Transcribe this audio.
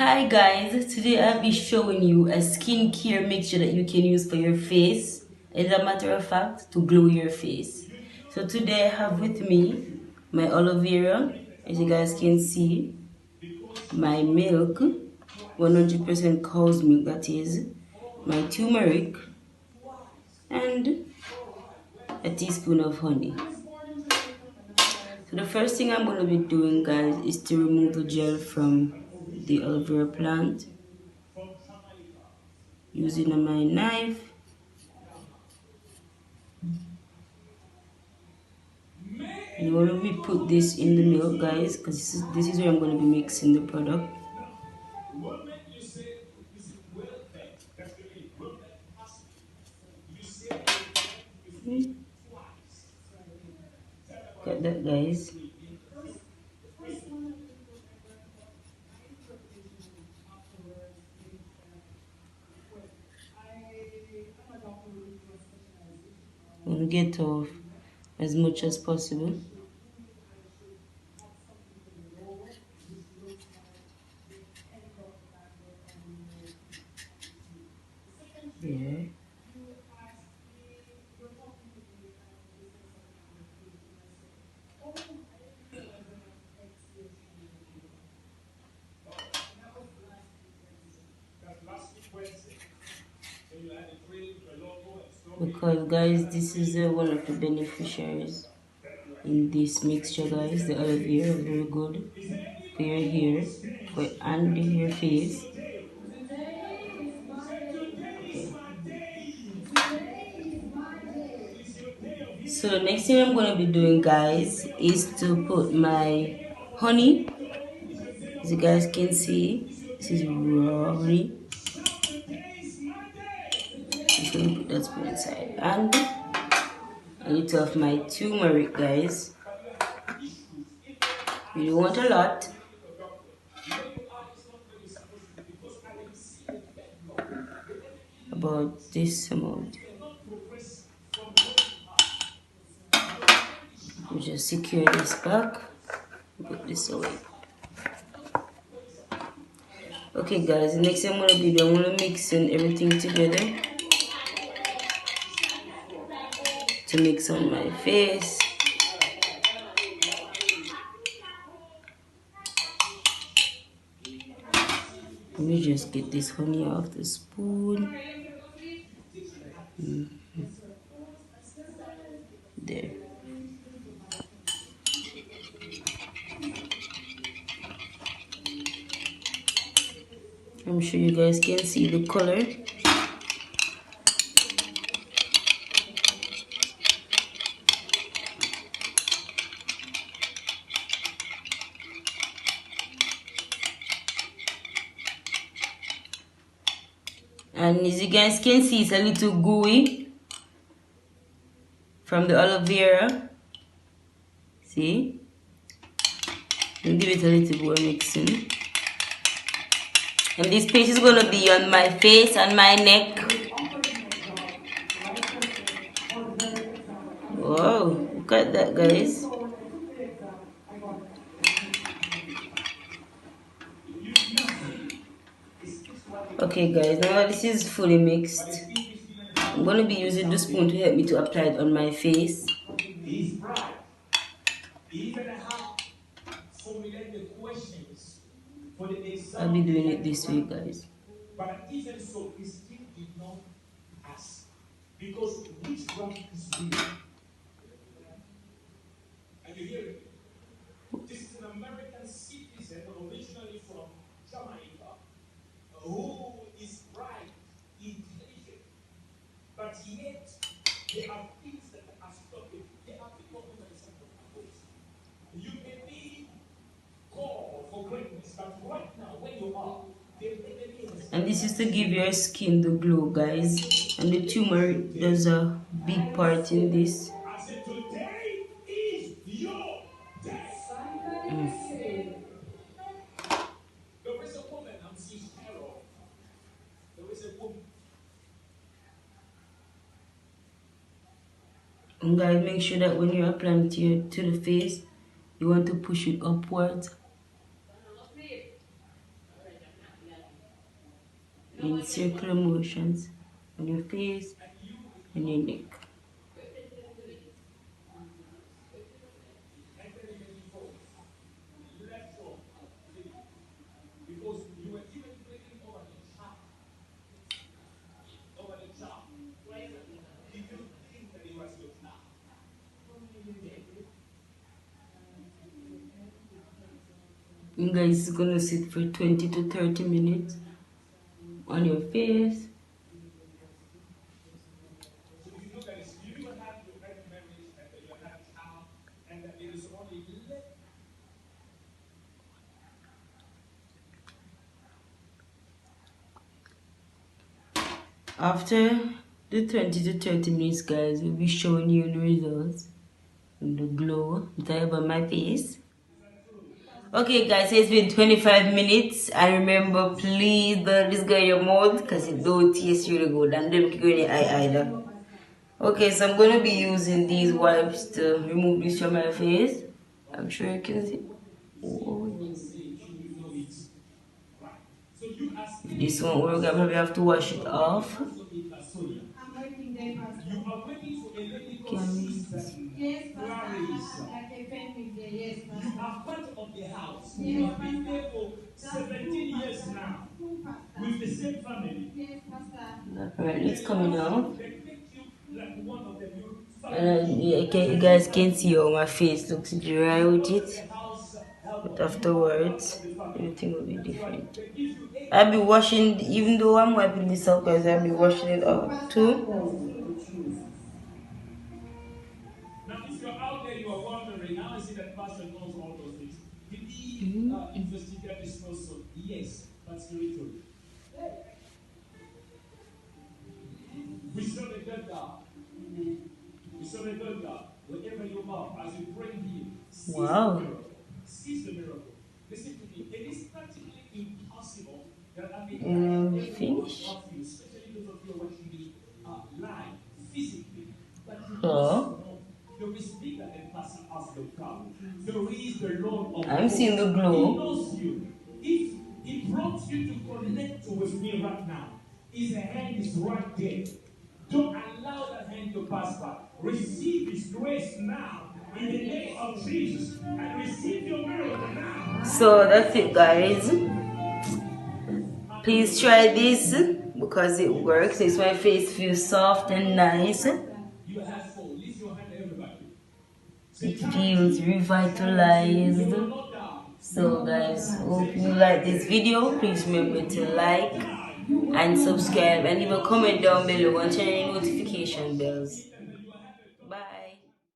Hi guys, today I'll be showing you a skincare mixture that you can use for your face. As a matter of fact, to glow your face. So today I have with me my aloe vera, as you guys can see, my milk, 100% cow's milk that is, my turmeric, and a teaspoon of honey. So the first thing I'm going to be doing, guys, is to remove the gel from the aloe vera plant using my knife. And you want to be put this in the milk, guys, because this is where I'm going to be mixing the product. Got that, guys. I'm going to get off as much as possible. Yeah. Because, guys, this is one of the beneficiaries in this mixture, guys. The aloe vera is very good for your hair and your face. So the next thing I'm going to be doing, guys, is to put my honey. As you guys can see, this is raw honey. I'm going to put that spoon inside. And a little of my turmeric, guys. You don't want a lot. About this amount. You just secure this back. Put this away. Okay, guys, the next thing I'm gonna be doing, I'm gonna mix everything together to mix on my face. Let me just get this honey off the spoon. There. I'm sure you guys can see the color. And as you guys can see, it's a little gooey from the aloe vera. See? I'll give it a little more mixing. And this paste is going to be on my face and my neck. Whoa, look at that, guys. Okay, guys, now that this is fully mixed, I'm going to be using the spoon to help me to apply it on my face. I'll be doing it this way, guys. But even so, he still did not ask. Because witchcraft is real. Are you hearing me? This is an American citizen originally from Jamaica who is bright, intelligent, but yet there are things that are stopping. There are people who are supposed. You may be called for greatness, but right now, where you are, and this is to give your skin the glow, guys. And the turmeric does a big part in this. And guys, make sure that when you're applying to the face, you want to push it upwards. in circular motions on your face and your neck. You guys is gonna sit for 20 to 30 minutes on your face. After the 20 to 30 minutes, guys, we'll be showing you the results and the glow that I have on my face. Okay, guys, so it's been 25 minutes. And remember, please don't discard your mouth because it don't taste really good and don't go in your eye either. Okay, so I'm going to be using these wipes to remove this from my face. I'm sure you can see. Oh. If this won't work, I probably have to wash it off. Yes, Pastor. Like a family there, yes, Pastor. You are part of the house. Yes, you have been there for 17 years now. With the same family. Yes, Pastor. Alright, it's coming out. And you guys can see how my face looks dry with it. But afterwards, everything will be different. I'll be washing, even though I'm wiping this out, guys, I'll be washing it out too. Now, if you're out there, you are wondering, now I see that Pastor knows all those things. Did he investigate this person? Yes, but spiritually. We serve a good God. We serve a good God. Wherever you are, as you pray here, seize the miracle. Seize the miracle. Listen to me. It is practically impossible that I may finish. Especially those of you watching me live, physically. But you know, there is bigger than Pastor Oscar God. There is the Lord of I'm seeing the glow. He knows you. If He brought you to connect with me right now, His hand is right there. Don't allow that hand to pass by. Receive His grace now in the name of Jesus and receive your miracle now. So that's it, guys. Please try this because it works. It's my face feels soft and nice. It feels revitalized. So guys, hope you like this video. Please remember to like and subscribe and leave a comment down below and turn on notification bells.